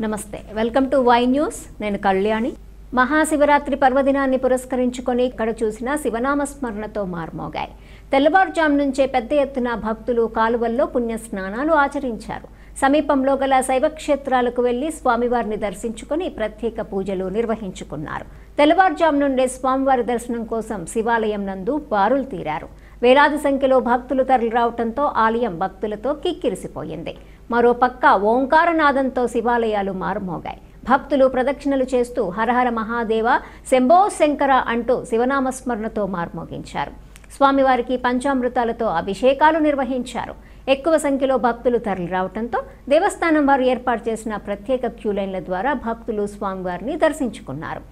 నమస్తే welcome to Y news నేను కళ్యాణి మహాశివరాత్రి పర్వదినాన్ని పురస్కరించుకొని ఇక్కడ చూసిన శివనామ స్మరణతో మార్మోగాయి తెల్లవారుజాము నుంచే పెద్ద ఎత్తున భక్తులు కాలువల్లో పుణ్య స్నానాలు ఆచరించారు సమీపంలో గల శైవ క్షేత్రాలకు వెళ్లి స్వామివారిని దర్శించుకొని ప్రత్యేక పూజలు నిర్వహించుకున్నారు తెల్లవారుజాము నుండే స్వామివారి దర్శనం కోసం శివాలయం నందు బారులు తీరారు వేలాది సంఖ్యలో భక్తులు తరలిరావడంతో ఆలయం భక్తులతో కిక్కిరిసిపోయింది మరోపక్క ఓంకారనాదంతో శివాలయాలు మారుమోగాయి భక్తులు ప్రదక్షిణలు చేస్తూ హరహర మహాదేవ శంభో శంకర అంటూ శివనామస్మరణతో మార్మోగించారు స్వామివారికి పంచామృతాలతో అభిషేకాలు నిర్వహించారు ఎక్కువ సంఖ్యలో భక్తులు తరలిరావడంతో దేవస్థానం వారు ఏర్పాటు చేసిన ప్రత్యేక క్యూ లైన్ల ద్వారా భక్తులు స్వామివారిని దర్శించుకున్నారు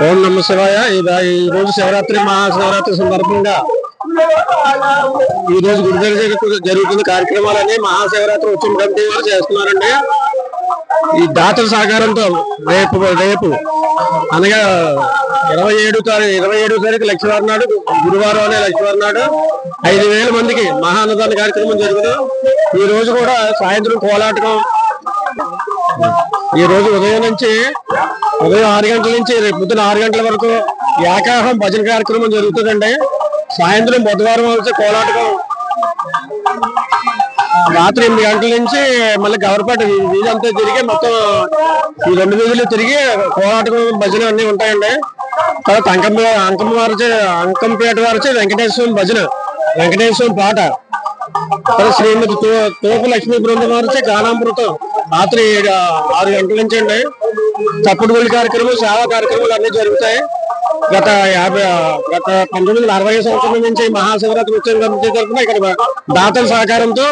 ఓం నమః శివాయ ఈ రోజు శివరాత్రి మహాశివరాత్రి సందర్భంగా ఈ రోజు గుడి దగ్గర జరుగుతున్న కార్యక్రమాలని మహాశివరాత్రి ఉత్సవ కమిటీ వారు చేస్తున్నారండి ఈ దాతల సహకారంతో రేపు అనగా 27వ తారీఖు లక్ష్మీవారం నాడు గురువారం అనే లక్ష్మీవారం నాడు 5,000 మందికి మహాన్నదాన కార్యక్రమం జరుగుతుంది ఈ రోజు కూడా సాయంత్రం కోలాటకం ఈ రోజు ఉదయం 6 గంటల నుంచి రేపు పొద్దున 6 గంటల వరకు ఏకాహం భజన కార్యక్రమం జరుగుతుందండి సాయంత్రం బుధవారం వచ్చి కోలాటకం రాత్రి 8 గంటల నుంచి మళ్ళీ గవర్పేట వీధంతా తిరిగి మొత్తం ఈ 2 వీధులు తిరిగి కోలాటకం భజన అన్ని ఉంటాయండి తర్వాత అంకంపేట వారిచే వెంకటేశ్వరం భజన వెంకటేశ్వరం పాట శ్రీమతి తోపు లక్ష్మీ బృందం వారిచే గానామృతం రాత్రి 6 గంటల నుంచి అండి తప్పుడు గుడి కార్యక్రమం సేవా కార్యక్రమాలు అన్ని జరుగుతాయి గత 1960 సంవత్సరం నుంచి మహాశివరాత్రి ఉత్సవ కమిటీ తరఫున ఇక్కడ దాతల సహకారంతో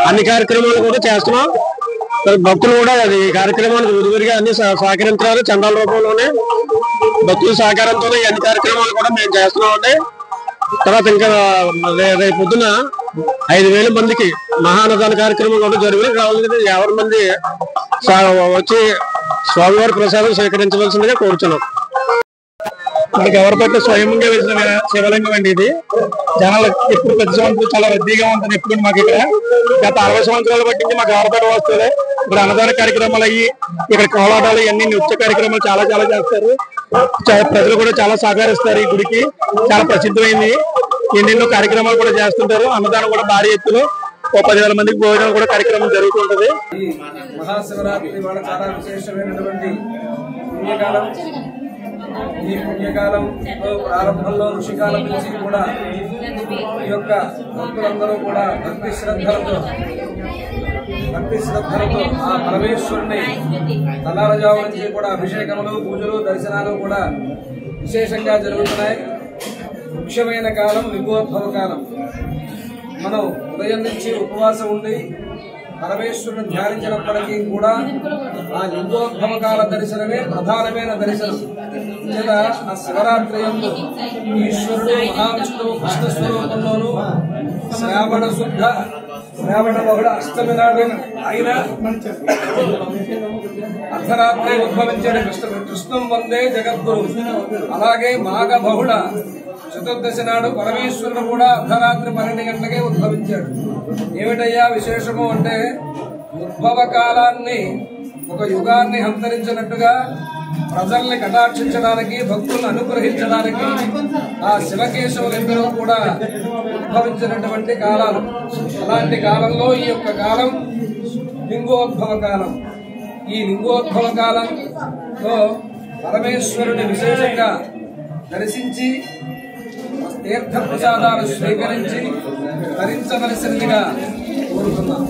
అన్ని కార్యక్రమాలు కూడా చేస్తున్నాం భక్తులు కూడా ఈ కార్యక్రమానికి విరివిరిగా అన్ని సహకరించారు చందాల రూపంలోనే భక్తుల సహకారంతోనే అన్ని కార్యక్రమాలు కూడా మేము చేస్తున్నామండి తర్వాత ఇంకా రేపు పొద్దున 5,000 మందికి మహాన్నదాన కార్యక్రమం కూడా జరుగుతుంది కావాల్సింది 50 మంది వచ్చి స్వామివారి ప్రసాదం స్వీకరించవలసిందిగా కోరుతున్నాం మనకి ఎవరిపట్ల స్వయంగా వేసిన శివలింగం అండి ఇది జనాలు ఎప్పుడు ప్రతి సంవత్సరం చాలా రద్దీగా ఉంటుంది ఎప్పుడు మాకు ఇక్కడ గత 60 సంవత్సరాల బట్టి మాకు ఎవరిపేట వస్తుంది ఇప్పుడు అన్నదాన కార్యక్రమాలు అయ్యి ఇక్కడ కోలాటాలు ఇవన్నీ నృత్య కార్యక్రమాలు చాలా చేస్తారు ప్రజలు కూడా చాలా సహకరిస్తారు ఈ గుడికి చాలా ప్రసిద్ధమైంది ఎన్నెన్నో కార్యక్రమాలు కూడా చేస్తుంటారు అన్నదానం కూడా భారీ ఎత్తులో 10,000 మందికి భోజనం కూడా కార్యక్రమం జరుగుతుంటది మహాశివరాత్రి వాళ్ళ చాలా విశేషమైనటువంటి పుణ్యకాలం ఈ పుణ్యకాలం ప్రారంభంలో ఋషికాలం నుంచి కూడా ఈ యొక్క భక్తులందరూ కూడా భక్తి శ్రద్ధలతో ఆ పరమేశ్వరుని తెల్లారుజాము నుంచి కూడా అభిషేకములు పూజలు దర్శనాలు కూడా విశేషంగా జరుగుతున్నాయి ముఖ్యమైన కాలం లింగోద్భవ కాలం మనం ఉదయం నుంచి ఉపవాసం ఉండి పరమేశ్వరుని ధ్యానించినప్పటికీ కూడా ఆ లింగోద్భవ కాల దర్శనమే ప్రధానమైన దర్శనం లేదా ఆ శివరాత్రి యందు ఈశ్వరుడు మహావిష్ణువు కృష్ణ స్వరూపంలోనూ శ్రావణ బహుళ అష్టమి నాడు ఆయన అర్ధరాత్రి ఉద్భవించాడు కృష్ణం వందే జగద్గురు అలాగే మాఘ బహుళ చతుర్దశి నాడు పరమేశ్వరుడు కూడా అర్ధరాత్రి 12 గంటలకే ఉద్భవించాడు ఏమిటయ్యా విశేషము అంటే ఉద్భవ కాలాన్ని ఒక యుగాన్ని హంతరించినట్టుగా ప్రజల్ని కటాక్షించడానికి భక్తులను అనుగ్రహించడానికి ఆ శివకేశవులిద్దరూ కూడా ఉద్భవించినటువంటి కాలాలు అలాంటి కాలంలో ఈ యొక్క కాలం లింగోద్భవ కాలం ఈ లింగోద్భవ కాలంలో పరమేశ్వరుని విశేషంగా దర్శించి తీర్థ ప్రసాదాలు స్వీకరించి ధరించవలసిందిగా కోరుతున్నాం.